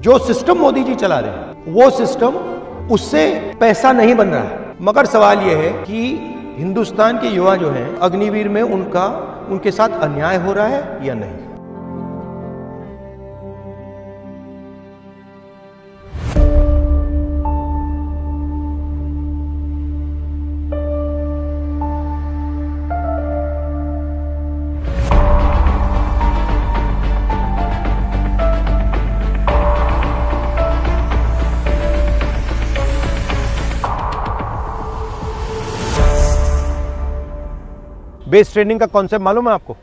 जो सिस्टम मोदी जी चला रहे हैं वो सिस्टम, उससे पैसा नहीं बन रहा है। मगर सवाल यह है कि हिंदुस्तान के युवा जो हैं अग्निवीर में उनके साथ अन्याय हो रहा है या नहीं। बेस ट्रेनिंग का कॉन्सेप्ट मालूम है आपको?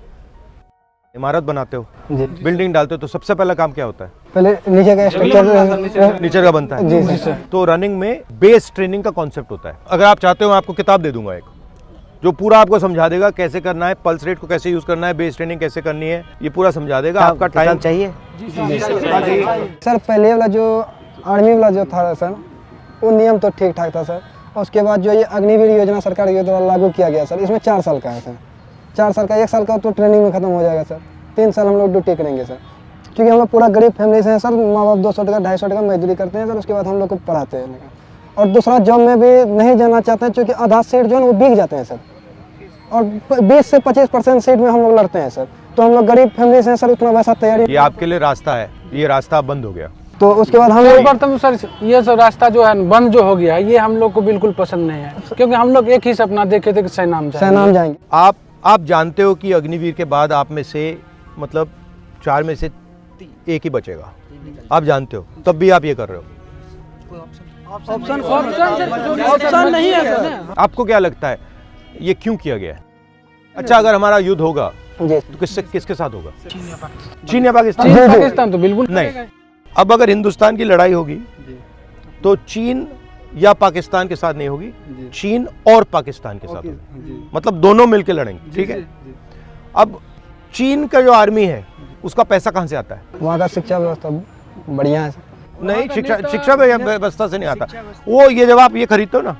इमारत बनाते हो, बिल्डिंग डालते हो तो सबसे पहला काम क्या होता है? पहले नीचे का स्ट्रक्चर नीचे का बनता है। जी सर। तो रनिंग में बेस ट्रेनिंग का कॉन्सेप्ट होता है। अगर आप चाहते हो मैं आपको किताब दे दूंगा एक, जो पूरा आपको समझा देगा कैसे करना है, पल्स रेट को कैसे यूज करना है, बेस ट्रेनिंग कैसे करनी है, ये पूरा समझा देगा। आपका टाइम चाहिए? सर पहले वाला जो आर्मी वाला जो था सर, वो नियम तो ठीक ठाक था सर। और उसके बाद जो ये अग्निवीर योजना सरकार के द्वारा लागू किया गया सर, इसमें 4 साल का है सर। 4 साल का, 1 साल का तो ट्रेनिंग में खत्म हो जाएगा सर। 3 साल हम लोग ड्यूटी करेंगे सर, क्योंकि हम लोग पूरा गरीब फैमिली से हैं सर। माँ बाप 200 टका 250 टका मजदूरी करते हैं सर, उसके बाद हम लोग को पढ़ाते हैं। और दूसरा जॉब में भी नहीं जाना चाहते हैं, क्योंकि आधा सीट जो है वो बिक जाते हैं सर। और 20 से 25% सीट में हम लोग लड़ते हैं सर। तो हम लोग गरीब फैमिली से हैं सर, उतना वैसा तैयारी। ये आपके लिए रास्ता है, ये रास्ता बंद हो गया। तो उसके बाद हम लोग प्रथम सर ये सब रास्ता जो है बंद जो हो गया है, ये हम लोग को बिल्कुल पसंद नहीं है, क्योंकि हम लोग एक ही सपना देखे थे कि सैनाम जाएंगे। आप जानते हो कि अग्निवीर के बाद आप में से मतलब 4 में से 1 ही बचेगा, आप जानते हो, तब भी आप ये कर रहे हो। ऑप्शन नहीं है सर। आपको क्या लगता है ये क्यों किया गया है? अच्छा, अगर हमारा युद्ध होगा तो किसके साथ होगा? चीन या पाकिस्तान? पाकिस्तान तो बिल्कुल नहीं। अब अगर हिंदुस्तान की लड़ाई होगी तो चीन या पाकिस्तान के साथ नहीं होगी, चीन और पाकिस्तान के साथ होगी, मतलब दोनों मिलकर लड़ेंगे। ठीक है। अब चीन का जो आर्मी है उसका पैसा कहां से आता है? वहाँ का शिक्षा व्यवस्था बढ़िया है। नहीं, शिक्षा व्यवस्था से नहीं आता वो। ये जब आप ये खरीदते हो ना,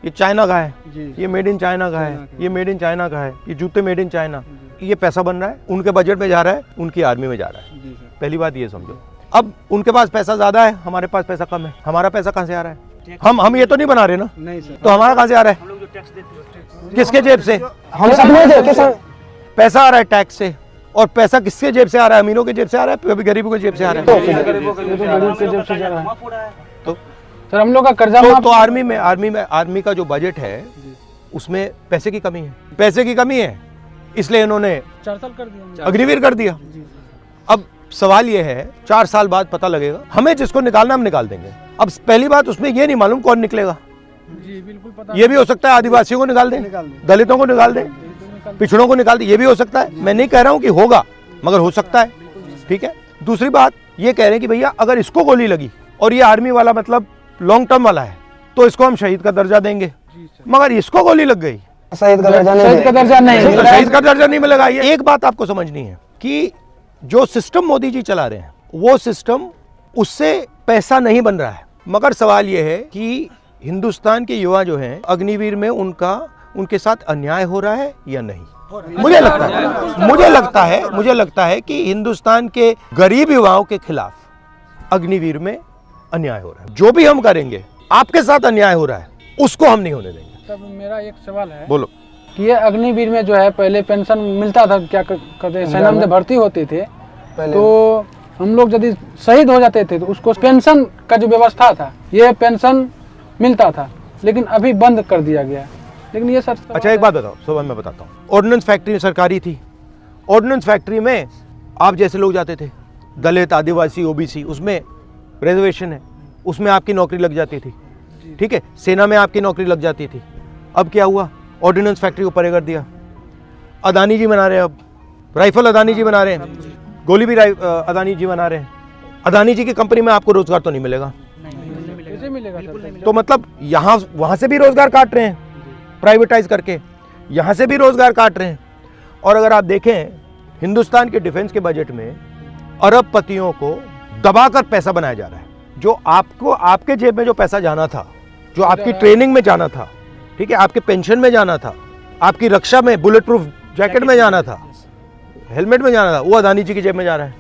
ये चाइना का है, ये मेड इन चाइना का है, ये मेड इन चाइना का है, ये जूते मेड इन चाइना, ये पैसा बन रहा है, उनके बजट में जा रहा है, उनकी आर्मी में जा रहा है। पहली बात ये समझो। अब उनके पास पैसा ज्यादा है, हमारे पास पैसा कम है। हमारा पैसा कहां से आ रहा है? हम ये तो नहीं बना रहे ना। नहीं सर। तो हमारा कहां से आ रहा है? किसके जेब से? हम सब पैसा आ रहा है टैक्स से। और पैसा किसके जेब से आ रहा है? अमीरों के जेब से आ रहा है, कभी गरीबों के जेब से आ रहा है। तो सर हम लोग का कर्जा तो आर्मी का जो बजट है उसमें पैसे की कमी है, पैसे की कमी है, इसलिए इन्होंने 4 साल कर दिया, अग्निवीर कर दिया। अब सवाल ये है 4 साल बाद पता लगेगा, हमें जिसको निकालना हम निकाल देंगे। अब पहली बात उसमें ये नहीं मालूम कौन निकलेगा। जी बिल्कुल पता। ये भी हो सकता है आदिवासियों को निकाल दें, दलितों को निकाल दें, पिछड़ों को निकाल दें, ये भी हो सकता है। मैं नहीं कह रहा हूं कि होगा, मगर हो सकता है। ठीक है। दूसरी बात ये कह रहे हैं कि भैया अगर इसको गोली लगी और ये आर्मी वाला मतलब लॉन्ग टर्म वाला है तो इसको हम शहीद का दर्जा देंगे, मगर इसको गोली लग गई, शहीद का दर्जा नहीं, शहीद का दर्जा नहीं मिलेगा। ये एक बात आपको समझनी है कि जो सिस्टम मोदी जी चला रहे हैं वो सिस्टम, उससे पैसा नहीं बन रहा है। मगर सवाल यह है कि हिंदुस्तान के युवा जो हैं अग्निवीर में उनके साथ अन्याय हो रहा है या नहीं। मुझे लगता है कि हिंदुस्तान के गरीब युवाओं के खिलाफ अग्निवीर में अन्याय हो रहा है। जो भी हम करेंगे, आपके साथ अन्याय हो रहा है, उसको हम नहीं होने देंगे। तब मेरा एक सवाल है, बोलो। कि ये अग्निवीर में जो है पहले पेंशन मिलता था, क्या कहते हैं, सेना में भर्ती होते थे तो हम लोग यदि शहीद हो जाते थे तो उसको पेंशन का जो व्यवस्था था, ये पेंशन मिलता था, लेकिन अभी बंद कर दिया गया। लेकिन ये सर, अच्छा एक बात बताओ, सुबह मैं बताता हूँ। ऑर्डिनेंस फैक्ट्री सरकारी थी, ऑर्डिनेंस फैक्ट्री में आप जैसे लोग जाते थे, दलित, आदिवासी, ओबीसी, उसमें रिजर्वेशन है, उसमें आपकी नौकरी लग जाती थी। ठीक है। सेना में आपकी नौकरी लग जाती थी। अब क्या हुआ? ऑर्डिनेंस फैक्ट्री को परे कर दिया। अदानी जी बना रहे हैं, अब राइफल अदानी जी बना रहे हैं, गोली भी अदानी जी बना रहे हैं। अदानी जी की कंपनी में आपको रोजगार तो नहीं मिलेगा, कैसे मिलेगा सर? तो मतलब यहाँ वहां से भी रोजगार काट रहे हैं प्राइवेटाइज करके, यहाँ से भी रोजगार काट रहे हैं। और अगर आप देखें हिंदुस्तान के डिफेंस के बजट में अरबपतियों को दबाकर पैसा बनाया जा रहा है। जो आपको, आपके जेब में जो पैसा जाना था, जो आपकी ट्रेनिंग में जाना था, ठीक है, आपके पेंशन में जाना था, आपकी रक्षा में, बुलेट प्रूफ जैकेट में जाना था, हेलमेट में जाना था, वो अदानी जी की जेब में जा रहा है।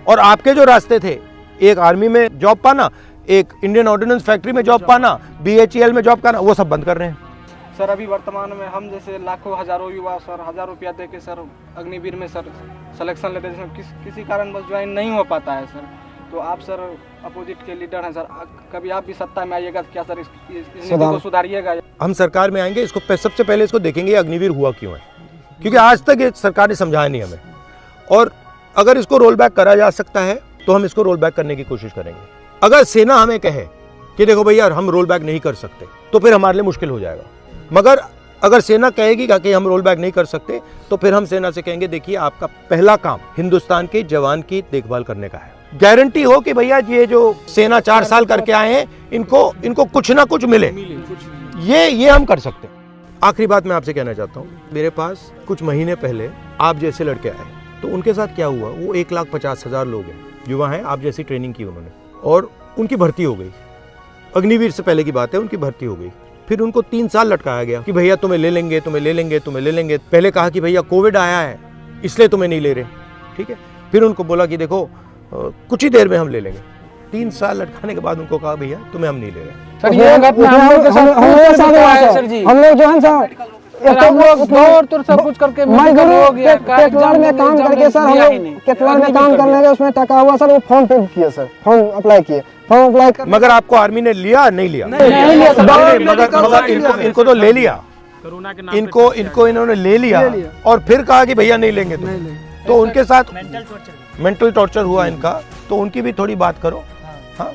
और आपके जो रास्ते थे, एक आर्मी में जॉब पाना, एक इंडियन ऑर्डिनेंस फैक्ट्री में जॉब पाना, BHEL में जॉब पाना, वो सब बंद कर रहे हैं। सर अभी वर्तमान में हम जैसे लाखों हजारों युवा सर 1000 रुपया दे के सर अग्निवीर में सर सिलेक्शन लेते हैं, जिसमें किसी कारणवश ज्वाइन नहीं हो पाता है सर। तो आप सर अपोजिट के लीडर हैं सर, कभी आप भी सत्ता में आइएगा तो क्या सर इस नीति को सुधारिएगा? हम सरकार में आएंगे, इसको सबसे पहले इसको देखेंगे अग्निवीर हुआ क्यों है, क्योंकि आज तक ये सरकार ने समझाया नहीं हमें। और अगर इसको रोल बैक करा जा सकता है तो हम इसको रोल बैक करने की कोशिश करेंगे। अगर सेना हमें कहे कि देखो भैया हम रोल बैक नहीं कर सकते, तो फिर हमारे लिए मुश्किल हो जाएगा। मगर अगर सेना कहेगी कि हम रोल बैक नहीं कर सकते, तो फिर हम सेना से कहेंगे देखिए आपका पहला काम हिंदुस्तान के जवान की देखभाल करने का है। गारंटी हो कि भैया ये जो सेना 4 साल करके आए हैं, इनको कुछ ना कुछ मिले, ये हम कर सकते हैं। आखिरी बात मैं आपसे कहना चाहता हूँ, मेरे पास कुछ महीने पहले आप जैसे लड़के आए, तो उनके साथ क्या हुआ, वो 1,50,000 लोग हैं, युवा हैं, आप जैसी ट्रेनिंग की उन्होंने, और उनकी भर्ती हो गई। अग्निवीर से पहले की बात है, उनकी भर्ती हो गई। फिर उनको 3 साल लटकाया गया कि भैया तुम्हें ले लेंगे, तुम्हें ले लेंगे, तुम्हें ले लेंगे। पहले कहा कि भैया कोविड आया है इसलिए तुम्हें नहीं ले रहे, ठीक है। फिर उनको बोला कि देखो कुछ ही देर में हम ले लेंगे। 3 साल लटकाने के बाद उनको कहा भैया तुम्हें हम नहीं ले रहे। सर ये घटना हम लोग के साथ सर जी, हम लोग जो है सर हम लोग दौड़ तो सब कुछ करके मजदूरी हो गया, केटवार में काम करके सर, हम लोग केटवार में काम करने के उसमें टका हुआ सर, वो फॉर्म फिल किए सर, फॉर्म अप्लाई किए, फॉर्म अप्लाई कर। मगर आपको आर्मी ने लिया नहीं लिया? नहीं लिया सर, मगर इनको तो ले लिया, इनको इन्होंने ले लिया और फिर कहा कि भैया नहीं लेंगे तो उनके साथ मेंटल टॉर्चर हुआ इनका, तो उनकी भी थोड़ी बात करो। हाँ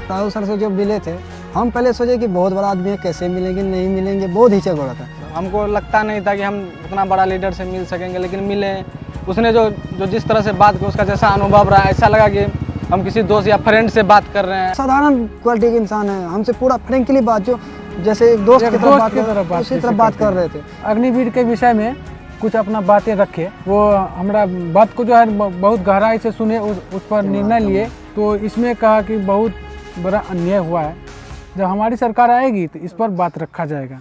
राहुल सर से जब मिले थे, हम पहले सोचे कि बहुत बड़ा आदमी है, कैसे मिलेंगे, नहीं मिलेंगे, बहुत हिचक हो रहा था। हमको लगता नहीं था कि हम उतना बड़ा लीडर से मिल सकेंगे, लेकिन मिले। उसने जो जिस तरह से बात की, उसका जैसा अनुभव रहा, ऐसा लगा कि हम किसी दोस्त या फ्रेंड से बात कर रहे हैं। साधारण क्वालिटी के इंसान है, हमसे पूरा फ्रेंकली बात, जो जैसे एक दोस्त की तरह उसी तरह बात कर रहे थे। अग्निवीर के विषय में कुछ अपना बातें रखे, वो हमारा बात को जो है बहुत गहराई से सुने, उस पर निर्णय लिए। तो इसमें कहा कि बहुत बड़ा अन्याय हुआ है, जब हमारी सरकार आएगी तो इस पर बात रखा जाएगा।